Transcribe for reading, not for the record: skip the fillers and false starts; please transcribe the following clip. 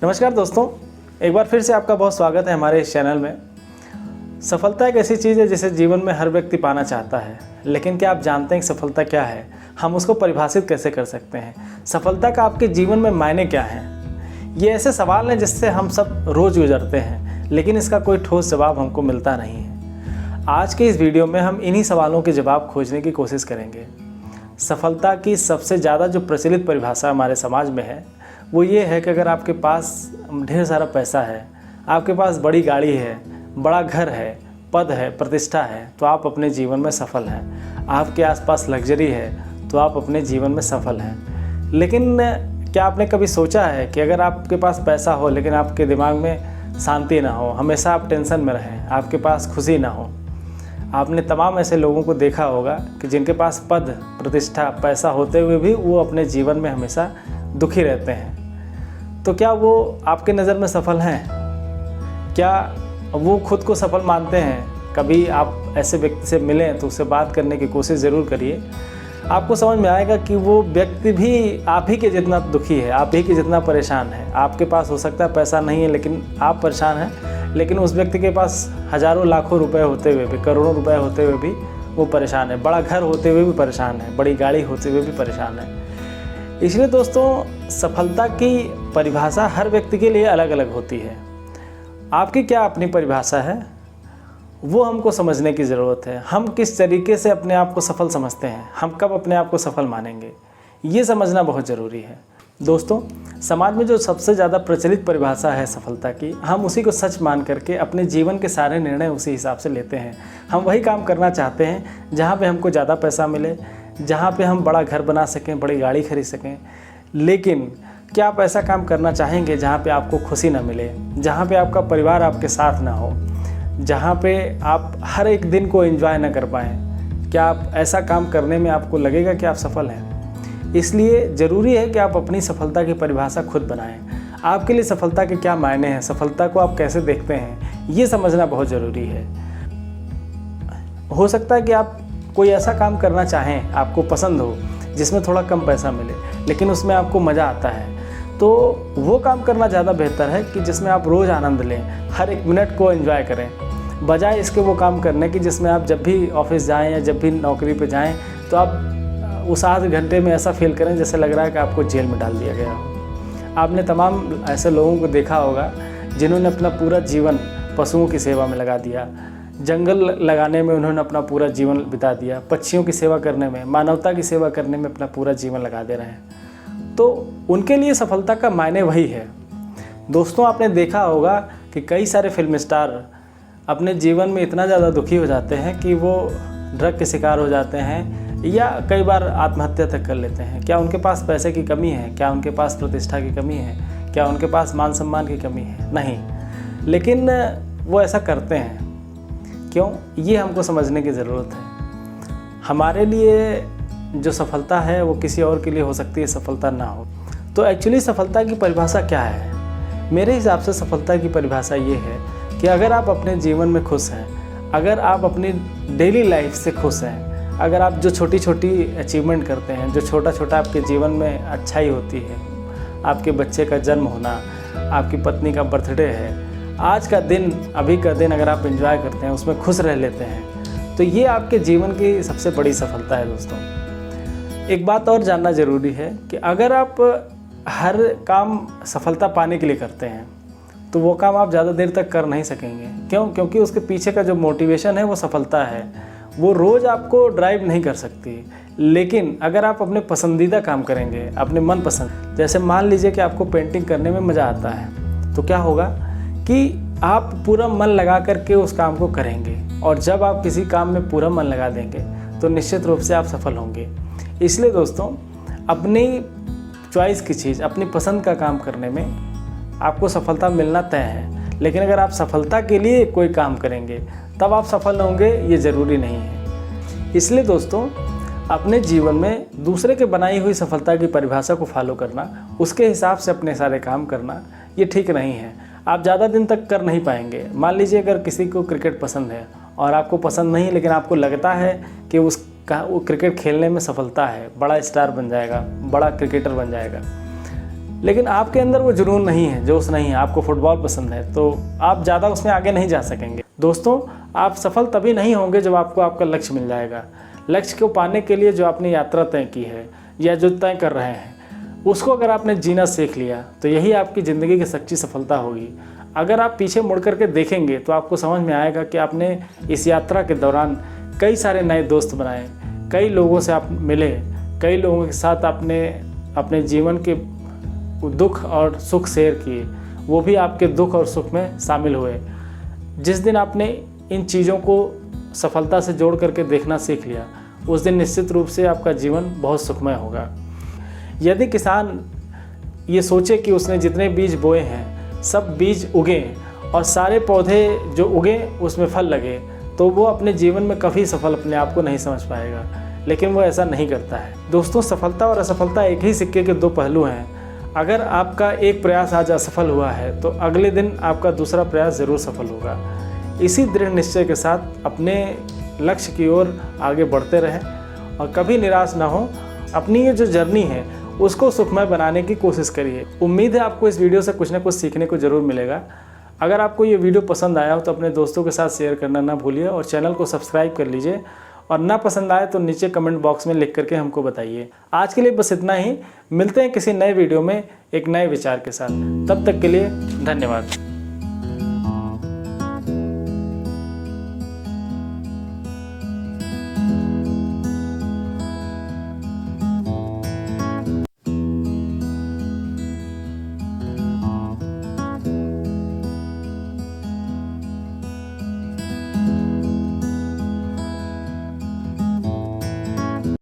नमस्कार दोस्तों, एक बार फिर से आपका बहुत स्वागत है हमारे इस चैनल में। सफलता एक ऐसी चीज़ है जिसे जीवन में हर व्यक्ति पाना चाहता है, लेकिन क्या आप जानते हैं कि सफलता क्या है? हम उसको परिभाषित कैसे कर सकते हैं? सफलता का आपके जीवन में मायने क्या हैं? ये ऐसे सवाल हैं जिससे हम सब रोज़ गुजरते हैं, लेकिन इसका कोई ठोस जवाब हमको मिलता नहीं है। आज के इस वीडियो में हम इन्हीं सवालों के जवाब खोजने की कोशिश करेंगे। सफलता की सबसे ज़्यादा जो प्रचलित परिभाषा हमारे समाज में है वो ये है कि अगर आपके पास ढेर सारा पैसा है, आपके पास बड़ी गाड़ी है, बड़ा घर है, पद है, प्रतिष्ठा है, तो आप अपने जीवन में सफल हैं। आपके आसपास लग्जरी है तो आप अपने जीवन में सफल हैं। लेकिन क्या आपने कभी सोचा है कि अगर आपके पास पैसा हो लेकिन आपके दिमाग में शांति ना हो, हमेशा आप टेंशन में रहें, आपके पास खुशी ना हो? आपने तमाम ऐसे लोगों को देखा होगा कि जिनके पास पद, प्रतिष्ठा, पैसा होते हुए भी वो अपने जीवन में हमेशा दुखी रहते हैं। तो क्या वो आपके नज़र में सफल हैं? क्या वो खुद को सफल मानते हैं? कभी आप ऐसे व्यक्ति से मिलें तो उससे बात करने की कोशिश ज़रूर करिए। आपको समझ में आएगा कि वो व्यक्ति भी आप ही के जितना दुखी है, आप ही के जितना परेशान है। आपके पास हो सकता है पैसा नहीं है लेकिन आप परेशान हैं, लेकिन उस व्यक्ति के पास हज़ारों लाखों रुपए होते हुए भी, करोड़ों रुपए होते हुए भी वो परेशान है। बड़ा घर होते हुए भी परेशान है, बड़ी गाड़ी होते हुए भी परेशान है। इसलिए दोस्तों, सफलता की परिभाषा हर व्यक्ति के लिए अलग अलग होती है। आपकी क्या अपनी परिभाषा है, वो हमको समझने की ज़रूरत है। हम किस तरीके से अपने आप को सफल समझते हैं, हम कब अपने आप को सफल मानेंगे, ये समझना बहुत ज़रूरी है। दोस्तों, समाज में जो सबसे ज़्यादा प्रचलित परिभाषा है सफलता की, हम उसी को सच मान करके अपने जीवन के सारे निर्णय उसी हिसाब से लेते हैं। हम वही काम करना चाहते हैं जहाँ पे हमको ज़्यादा पैसा मिले, जहाँ पे हम बड़ा घर बना सकें, बड़ी गाड़ी खरीद सकें। लेकिन क्या आप ऐसा काम करना चाहेंगे जहाँ पे आपको खुशी ना मिले, जहाँ पे आपका परिवार आपके साथ ना हो, जहाँ पे आप हर एक दिन को एंजॉय ना कर पाएँ? क्या आप ऐसा काम करने में आपको लगेगा कि आप सफल हैं? इसलिए ज़रूरी है कि आप अपनी सफलता की परिभाषा खुद बनाएं। आपके लिए सफलता के क्या मायने हैं, सफलता को आप कैसे देखते हैं, ये समझना बहुत ज़रूरी है। हो सकता है कि आप कोई ऐसा काम करना चाहें, आपको पसंद हो, जिसमें थोड़ा कम पैसा मिले लेकिन उसमें आपको मज़ा आता है, तो वो काम करना ज़्यादा बेहतर है कि जिसमें आप रोज़ आनंद लें, हर एक मिनट को एंजॉय करें, बजाय इसके वो काम करने की जिसमें आप जब भी ऑफिस जाएं या जब भी नौकरी पे जाएं तो आप उस आधे घंटे में ऐसा फील करें जैसे लग रहा है कि आपको जेल में डाल दिया गया हो। आपने तमाम ऐसे लोगों को देखा होगा जिन्होंने अपना पूरा जीवन पशुओं की सेवा में लगा दिया, जंगल लगाने में उन्होंने अपना पूरा जीवन बिता दिया, पक्षियों की सेवा करने में, मानवता की सेवा करने में अपना पूरा जीवन लगा दे रहे हैं। तो उनके लिए सफलता का मायने वही है। दोस्तों, आपने देखा होगा कि कई सारे फिल्म स्टार अपने जीवन में इतना ज़्यादा दुखी हो जाते हैं कि वो ड्रग के शिकार हो जाते हैं या कई बार आत्महत्या तक कर लेते हैं। क्या उनके पास पैसे की कमी है? क्या उनके पास प्रतिष्ठा की कमी है? क्या उनके पास मान सम्मान की कमी है? नहीं, लेकिन वो ऐसा करते हैं। क्यों? ये हमको समझने की ज़रूरत है। हमारे लिए जो सफलता है वो किसी और के लिए हो सकती है सफलता ना हो। तो एक्चुअली सफलता की परिभाषा क्या है? मेरे हिसाब से सफलता की परिभाषा ये है कि अगर आप अपने जीवन में खुश हैं, अगर आप अपनी डेली लाइफ से खुश हैं, अगर आप जो छोटी छोटी अचीवमेंट करते हैं, जो छोटा छोटा आपके जीवन में अच्छाई होती है, आपके बच्चे का जन्म होना, आपकी पत्नी का बर्थडे है, आज का दिन, अभी का दिन अगर आप एंजॉय करते हैं, उसमें खुश रह लेते हैं, तो ये आपके जीवन की सबसे बड़ी सफलता है। दोस्तों, एक बात और जानना ज़रूरी है कि अगर आप हर काम सफलता पाने के लिए करते हैं तो वो काम आप ज़्यादा देर तक कर नहीं सकेंगे। क्यों? क्योंकि उसके पीछे का जो मोटिवेशन है वो सफलता है, वो रोज़ आपको ड्राइव नहीं कर सकती। लेकिन अगर आप अपने पसंदीदा काम करेंगे, अपने मनपसंद, जैसे मान लीजिए कि आपको पेंटिंग करने में मज़ा आता है, तो क्या होगा कि आप पूरा मन लगा करके उस काम को करेंगे, और जब आप किसी काम में पूरा मन लगा देंगे तो निश्चित रूप से आप सफल होंगे। इसलिए दोस्तों, अपनी चॉइस की चीज़, अपनी पसंद का काम करने में आपको सफलता मिलना तय है। लेकिन अगर आप सफलता के लिए कोई काम करेंगे तब आप सफल होंगे, ये ज़रूरी नहीं है। इसलिए दोस्तों, अपने जीवन में दूसरे के बनाई हुई सफलता की परिभाषा को फॉलो करना, उसके हिसाब से अपने सारे काम करना, ये ठीक नहीं है। आप ज़्यादा दिन तक कर नहीं पाएंगे। मान लीजिए अगर किसी को क्रिकेट पसंद है और आपको पसंद नहीं, लेकिन आपको लगता है कि वो क्रिकेट खेलने में सफलता है, बड़ा स्टार बन जाएगा, बड़ा क्रिकेटर बन जाएगा, लेकिन आपके अंदर वो जुनून नहीं है, जोश नहीं है, आपको फुटबॉल पसंद है, तो आप ज़्यादा उसमें आगे नहीं जा सकेंगे। दोस्तों, आप सफल तभी नहीं होंगे जब आपको आपका लक्ष्य मिल जाएगा। लक्ष्य को पाने के लिए जो आपने यात्रा तय की है या जो तय कर रहे हैं, उसको अगर आपने जीना सीख लिया तो यही आपकी ज़िंदगी की सच्ची सफलता होगी। अगर आप पीछे मुड़ करके देखेंगे तो आपको समझ में आएगा कि आपने इस यात्रा के दौरान कई सारे नए दोस्त बनाए, कई लोगों से आप मिले, कई लोगों के साथ आपने अपने जीवन के दुख और सुख शेयर किए, वो भी आपके दुख और सुख में शामिल हुए। जिस दिन आपने इन चीज़ों को सफलता से जोड़ करके देखना सीख लिया, उस दिन निश्चित रूप से आपका जीवन बहुत सुखमय होगा। यदि किसान ये सोचे कि उसने जितने बीज बोए हैं सब बीज उगे और सारे पौधे जो उगे उसमें फल लगे, तो वो अपने जीवन में कभी सफल अपने आप को नहीं समझ पाएगा। लेकिन वो ऐसा नहीं करता है। दोस्तों, सफलता और असफलता एक ही सिक्के के दो पहलू हैं। अगर आपका एक प्रयास आज असफल हुआ है तो अगले दिन आपका दूसरा प्रयास ज़रूर सफल होगा। इसी दृढ़ निश्चय के साथ अपने लक्ष्य की ओर आगे बढ़ते रहें और कभी निराश ना हो। अपनी ये जो जर्नी है उसको सुखमय बनाने की कोशिश करिए। उम्मीद है आपको इस वीडियो से कुछ ना कुछ सीखने को ज़रूर मिलेगा। अगर आपको ये वीडियो पसंद आया हो तो अपने दोस्तों के साथ शेयर करना ना भूलिए और चैनल को सब्सक्राइब कर लीजिए। और ना पसंद आए तो नीचे कमेंट बॉक्स में लिख करके हमको बताइए। आज के लिए बस इतना ही। मिलते हैं किसी नए वीडियो में एक नए विचार के साथ। तब तक के लिए धन्यवाद।